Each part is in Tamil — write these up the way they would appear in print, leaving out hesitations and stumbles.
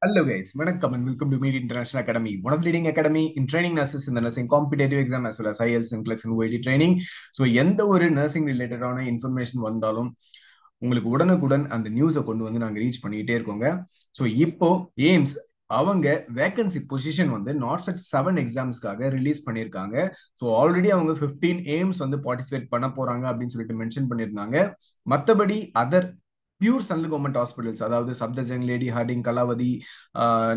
Hello guys, வணக்கம் and welcome to Meet International Academy, one of the leading academy in training nurses in the nursing competitive exam as well as IELTS, NCLEX and OAT training. So எந்த ஒரு nursing related ஆன information வந்தாலும் உங்களுக்கு உடனுக்குடன் அந்த நியூஸை கொண்டு வந்து நாங்க ரீச் பண்ணிட்டே இருக்கோங்க. ஸோ இப்போ எய்ம்ஸ் அவங்க வேகன்சி பொசிஷன் வந்து நாட்செட் 7 எக்ஸாம்ஸ்க்காக ரிலீஸ் பண்ணியிருக்காங்க. ஸோ ஆல்ரெடி அவங்க 15 எய்ம்ஸ் வந்து பார்ட்டிசிபேட் பண்ண போறாங்க அப்படின்னு சொல்லிட்டு மென்ஷன் பண்ணியிருந்தாங்க. மற்றபடி other pure central government hospitals, அதாவது Safdarjung, Lady Hardinge, Kalawati,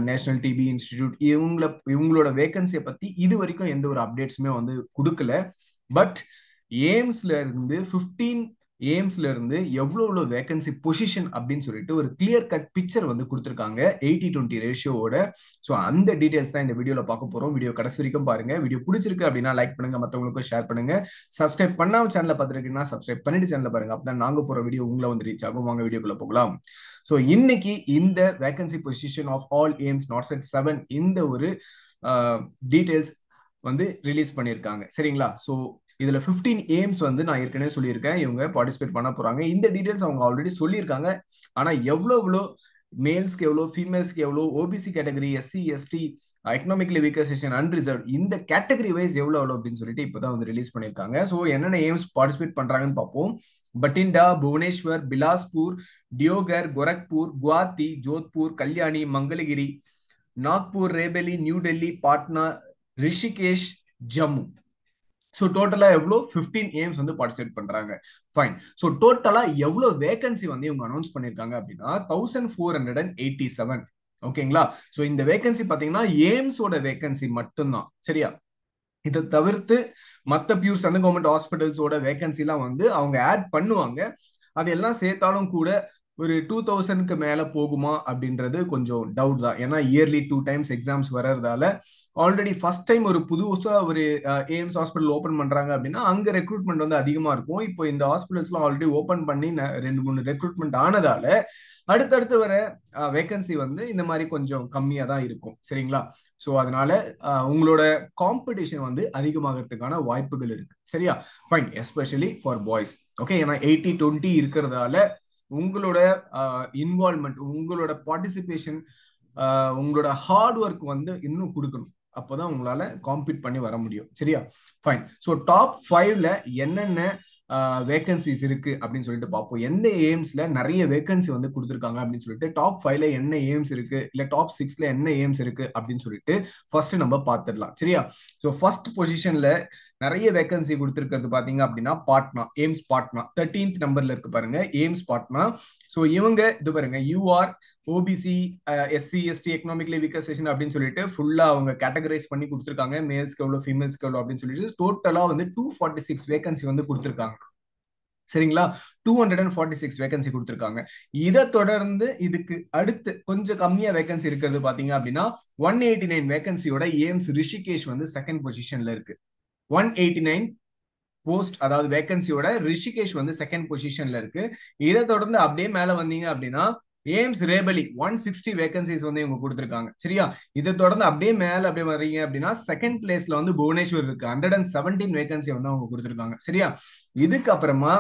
national TB institute, இவங்களோட வேகன்சியை பத்தி இது வரைக்கும் எந்த ஒரு அப்டேட்ஸுமே வந்து கொடுக்கல. பட் எய்ம்ஸ்ல இருந்து 15 எய்ம்ஸ்ல இருந்து எவ்வளவு வேகன்சி பொசிஷன் அப்படின்னு சொல்லிட்டு ஒரு கிளியர் கட் பிக்சர் வந்து கொடுத்துருக்காங்க 80-20 ரேஷியோட. ஸோ அந்த டீடைல்ஸ் தான் இந்த வீடியோல பார்க்க போறோம். வீடியோ கடைசி வரைக்கும் பாருங்க. வீடியோ பிடிச்சிருக்கு அப்படின்னா லைக் பண்ணுங்க, மற்றவங்களுக்கும் ஷேர் பண்ணுங்க. சப்ஸ்கிரைப் பண்ணாம சேனலை பார்த்துருக்கீங்கன்னா சப்ஸ்கிரைப் பண்ணிட்டு சேனலை பாருங்க. அப்பதான் நாங்க போற வீடியோ உங்களை வந்து ரீச் ஆகும். வாங்க வீடியோக்குள்ள போகலாம். ஸோ இன்னைக்கு இந்த vacancy position of all AIIMS NORCET 7 இந்த ஒரு டீடைல்ஸ் வந்து ரிலீஸ் பண்ணியிருக்காங்க. சரிங்களா? ஸோ இதுல 15 எய்ம்ஸ் வந்து நான் ஏற்கனவே சொல்லியிருக்கேன், இவங்க பார்ட்டிசிபேட் பண்ண போறாங்க. இந்த டீடைல்ஸ் அவங்க ஆல்ரெடி சொல்லியிருக்காங்க. ஆனா எவ்வளவு மேல்ஸ்க்கு எவ்வளோ, ஃபீமேல்ஸ்க்கு எவ்வளோ, OBC category, SC ST, economically weaker section, unreserved, இந்த கேட்டகரி வைஸ் எவ்வளோ அப்படின்னு சொல்லிட்டு இப்போதான் வந்து ரிலீஸ் பண்ணியிருக்காங்க. ஸோ என்னென்ன எய்ம்ஸ் பார்ட்டிசிபேட் பண்றாங்கன்னு பார்ப்போம். பட்டிண்டா, புவனேஸ்வர், பிலாஸ்பூர், டியோகர், கோரக்பூர், குவாத்தி, ஜோத்பூர், கல்யாணி, மங்களகிரி, நாக்பூர், ரேபெலி, நியூ டெல்லி, பாட்னா, ரிஷிகேஷ், ஜம்மு. ஸோ டோட்டலா எவ்வளோ 15 எய்ம்ஸ் வந்து பார்ட்டிசிபேட் பண்றாங்க. ஃபைன். ஸோ டோட்டலா எவ்வளோ வேகன்சி வந்து இவங்க அனௌன்ஸ் பண்ணிருக்காங்க அப்படின்னா 1487. ஓகேங்களா? ஸோ இந்த வேகன்சி பாத்தீங்கன்னா எய்ம்ஸோட வேகன்சி மட்டும்தான். சரியா? இதை தவிர்த்து மற்ற பியூர் சென்ட்ரல் கவர்மெண்ட் ஹாஸ்பிட்டல்ஸோட வேகன்சி எல்லாம் வந்து அவங்க ஆட் பண்ணுவாங்க. அதெல்லாம் சேர்த்தாலும் கூட ஒரு 2000க்கு மேல போகுமா அப்படின்றது கொஞ்சம் டவுட் தான். ஏன்னா இயர்லி 2 டைம்ஸ் எக்ஸாம்ஸ் வர்றதால ஆல்ரெடி ஃபர்ஸ்ட் டைம் ஒரு புதுசா ஒரு எய்ம்ஸ் ஹாஸ்பிட்டல் ஓபன் பண்றாங்க அப்படின்னா அங்க ரெக்ரூட்மெண்ட் வந்து அதிகமா இருக்கும். இப்போ இந்த ஹாஸ்பிட்டல்ஸ்லாம் ஆல்ரெடி ஓபன் பண்ணி 2-3 ரெக்ரூட்மெண்ட் ஆனதால அடுத்தடுத்து வர வேகன்சி வந்து இந்த மாதிரி கொஞ்சம் கம்மியா தான் இருக்கும். சரிங்களா? ஸோ அதனால உங்களோட காம்படிஷன் வந்து அதிகமாகிறதுக்கான வாய்ப்புகள் இருக்கு. சரியா? Fine. Especially for boys. Okay. ஏன்னா 80-20 இருக்கிறதால உங்களோட இன்வால்மெண்ட், உங்களோட பார்ட்டிசிபேஷன், உங்களோட ஹார்ட் ஒர்க் வந்து இன்னும் கொடுக்கணும். அப்போதான் உங்களால காம்பீட் பண்ணி வர முடியும். சரியா? ஃபைன். ஸோ டாப் 5ல என்னென்ன வேகன்சிஸ் இருக்கு அப்படின்னு சொல்லிட்டு பார்ப்போம். எந்த எய்ம்ஸ்ல நிறைய வேகன்சி வந்து கொடுத்துருக்காங்க அப்படின்னு சொல்லிட்டு டாப் 5ல என்ன எய்ம்ஸ் இருக்கு, இல்ல டாப் 6ல என்ன எய்ம்ஸ் இருக்கு அப்படின்னு சொல்லிட்டு ஃபர்ஸ்ட் நம்ம பார்த்துடலாம். சரியா? ஸோ ஃபர்ஸ்ட் பொசிஷன்ல நிறைய வேகன்சி கொடுத்துருக்கிறது பாத்தீங்க அப்படின்னா பாட்னா, எய்ம்ஸ் பாட்னா 13th நம்பர்ல இருக்கு பாருங்க, எய்ம்ஸ் பாட்னா. ஸோ இவங்க இது பாருங்க, UR, OBC, SC ST, economically weaker section அப்படின்னு சொல்லிட்டு ஃபுல்லா அவங்க கேட்டகரைஸ் பண்ணி கொடுத்துருக்காங்க. மேல்ஸ்க்கு எவ்வளோ, ஃபீமேல்ஸ்க்கு எவ்வளோ அப்படின்னு சொல்லிட்டு டோட்டலா வந்து 246 வேகன்சி வந்து கொடுத்துருக்காங்க. சரிங்களா? 246 வேகன்சி கொடுத்துருக்காங்க. இதை தொடர்ந்து இதுக்கு அடுத்து கொஞ்சம் கம்மியா வேகன்சி இருக்கிறது பாத்தீங்க அப்படின்னா 189 வேகன்சியோட எய்ம்ஸ் ரிஷிகேஷ் வந்து செகண்ட் பொசிஷன்ல இருக்கு. 189 போஸ்ட், அதாவது வேகன்சியோட ரிஷிகேஷ் வந்து செகண்ட் பொசிஷன்ல இருக்கு. இதை தொடர்ந்து அப்படியே மேல வந்தீங்க அப்படின்னா எய்ம்ஸ் ரேபலி 160 வேகன்சிஸ் வந்து இவங்க கொடுத்துருக்காங்க. சரியா? இதை தொடர்ந்து அப்படியே மேல அப்படியே வர்றீங்க அப்படின்னா செகண்ட் பிளேஸ்ல வந்து புவனேஸ்வர் இருக்கு. 117 வேகன்சி வந்து அவங்க கொடுத்துருக்காங்க. சரியா? இதுக்கு அப்புறமா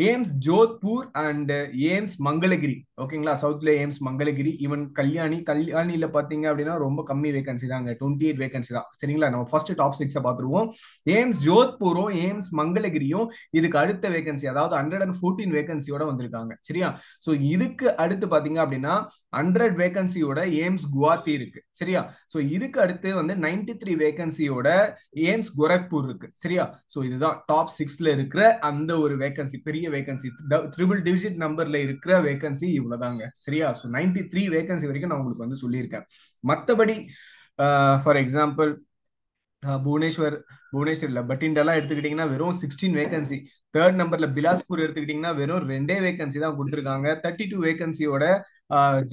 AIIMS Jodhpur and AIIMS Mangalagiri. ஓகேங்களா? சவுத்ல எய்ம்ஸ் மங்களகிரி, ஈவன் கல்யாணியில பாத்தீங்க அப்படின்னா ரொம்ப கம்மி வேகன்சி தாங்க, 28 வேகன்சி தான். சரிங்களா? நம்ம ஃபர்ஸ்ட் டாப் 6 பார்த்துருவோம். எய்ம்ஸ் ஜோத்பூரும் எய்ம்ஸ் மங்களகிரியும் இதுக்கு அடுத்த வேகன்சி, அதாவது 114 வேகன்சியோட வந்திருக்காங்க. சரியா? சோ இதுக்கு அடுத்து பாத்தீங்க அப்படின்னா 100 வேகன்சியோட எய்ம்ஸ் குவாத்தி இருக்கு. சரியா? சோ இதுக்கு அடுத்து வந்து 93 வேகன்சியோட எய்ம்ஸ் கோரக்பூர் இருக்கு. சரியா? சோ இதுதான் டாப் 6ல இருக்கிற அந்த ஒரு வேகன்சி, பெரிய வேகன்சி, ட்ரிபிள் டிஜிட் நம்பர்ல இருக்கிற வேகன்சி இவ்வளவுதாங்க. சரியா? சோ 93 வேகன்சி வரைக்கும் நான் உங்களுக்கு வந்து சொல்லியிருக்கேன். மத்தபடி ஃபார் எக்ஸாம்பிள் புவனேஸ்வர்ல பட்டிண்டெல்லாம் எடுத்துக்கிட்டீங்கன்னா வெறும் 16 வேகன்சி. தேர்ட் நம்பர்ல பிலாஸ்பூர் எடுத்துக்கிட்டீங்கன்னா வெறும் 2 வேகன்சி தான் கொடுத்துருக்காங்க. 32 வேகன்சியோட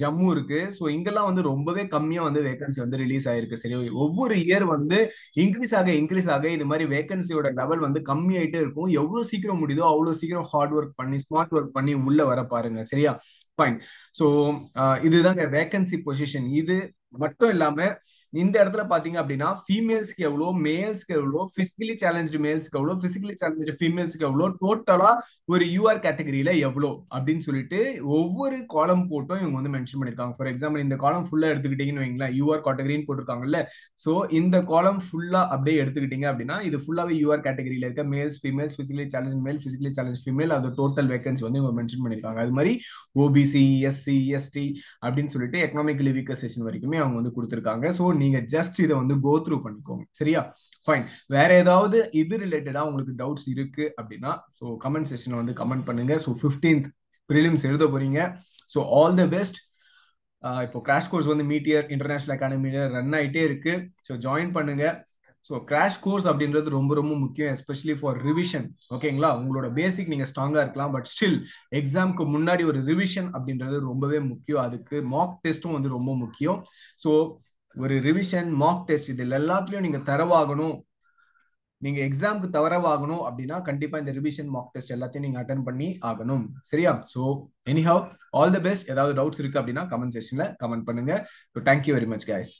ஜம்மு இருக்கு. ஸோ இங்கெல்லாம் வந்து ரொம்பவே கம்மியா வந்து வேகன்சி வந்து ரிலீஸ் ஆயிருக்கு. சரி, ஒவ்வொரு இயர் வந்து இன்க்ரீஸ் ஆக இது மாதிரி வேகன்சியோட லெவல் வந்து கம்மி ஆயிட்டே இருக்கும். எவ்வளவு சீக்கிரம் முடியுதோ அவ்வளவு சீக்கிரம் ஹார்ட் ஒர்க் பண்ணி, ஸ்மார்ட் ஒர்க் பண்ணி உள்ள வர பாருங்க. சரியா? ஃபைன். ஸோ இதுதாங்க வேகன்சி பொசிஷன். இது மட்டும் இல்லாம இந்த இடத்துல பாத்தீங்க அப்படின்னா ஃபீமேல்ஸ்க்கு எவ்வளோ, மேல்ஸ்க்கு எவ்வளோ, பிசிக்கலி சேலஞ்சு மேல்ஸ்க்கு எவ்வளோ, பிசிக்கலி சேலஞ்சு ஃபீமேல்ஸ்க்கு எவ்வளோ, டோட்டலா ஒரு யூஆர் கேட்டகரியில எவ்வளோ அப்படின்னு சொல்லிட்டு ஒவ்வொரு காலம் போட்டும் இவங்க வந்து மென்ஷன் பண்ணிருக்காங்க. ஃபார் எக்ஸாம்பிள் இந்த காலம் ஃபுல்லா எடுத்துக்கிட்டீங்கன்னு வைங்களேன், யூஆர் கேட்டகரின்னு போட்டிருக்காங்கல்ல. சோ இந்த காலம் ஃபுல்லா அப்படியே எடுத்துக்கிட்டீங்க அப்படின்னா இது ஃபுல்லாவே யூஆர் கேட்டகரியில இருக்க மேல்ஸ், ஃபீமேல்ஸ், பிசிக்கலி சேலஞ்ச் மேல், பிசிக்கலி சேலஞ்ச் ஃபீமேல், அது டோட்டல் வேகன்சி வந்து இவங்க மென்ஷன் பண்ணிருக்காங்க. அது மாதிரி ஓபிசி, எஸ்சி, எஸ்டி அப்படின்னு சொல்லிட்டு எக்கனாமிக்கலி வீக்கர் செக்ஷன் வரைக்குமே அவங்க வந்து கொடுத்துருக்காங்க. ஸோ நீங்க ஜஸ்ட் இதை வந்து கோ த்ரூ பண்ணிக்கோங்க. சரியா? ஃபைன். வேற ஏதாவது இது ரிலேட்டடா உங்களுக்கு டவுட்ஸ் இருக்கு அப்படின்னா ஸோ கமெண்ட் செக்ஷன்ல வந்து கமெண்ட் பண்ணுங்க. ஸோ 15th ப்ரிலிம்ஸ் எழுத போறீங்க. So all the best. இப்போ கிராஷ் கோர்ஸ் வந்து மீட்டியர் இன்டர்நேஷனல் அகாடமியில ரன் ஆயிட்டே இருக்கு. ஸோ ஜாயின் பண்ணுங்க. ஸோ கிராஷ் கோர்ஸ் அப்படின்றது ரொம்ப ரொம்ப முக்கியம், எஸ்பெஷலி ஃபார் ரிவிஷன். ஓகேங்களா? உங்களோட பேசிக் நீங்க ஸ்ட்ராங்கா இருக்கலாம், பட் ஸ்டில் எக்ஸாம்க்கு முன்னாடி ஒரு ரிவிஷன் அப்படின்றது ரொம்பவே முக்கியம். அதுக்கு மார்க் டெஸ்ட்டும் வந்து ரொம்ப முக்கியம். ஸோ ஒரு ரிவிஷன், மார்க் டெஸ்ட், இதில் எல்லாத்துலயும் நீங்க தரவாகணும், நீங்க எக்ஸாம்க்கு தரவாகணும் அப்படின்னா கண்டிப்பா இந்த ரிவிஷன், மார்க் டெஸ்ட் எல்லாத்தையும் நீங்க அட்டன் பண்ணி ஆகணும். சரியா? So anyhow all the best. ஏதாவது டவுட்ஸ் இருக்கு அப்படின்னா கமெண்ட் செக்ஷன்ல கமெண்ட் பண்ணுங்க. So thank you very much guys.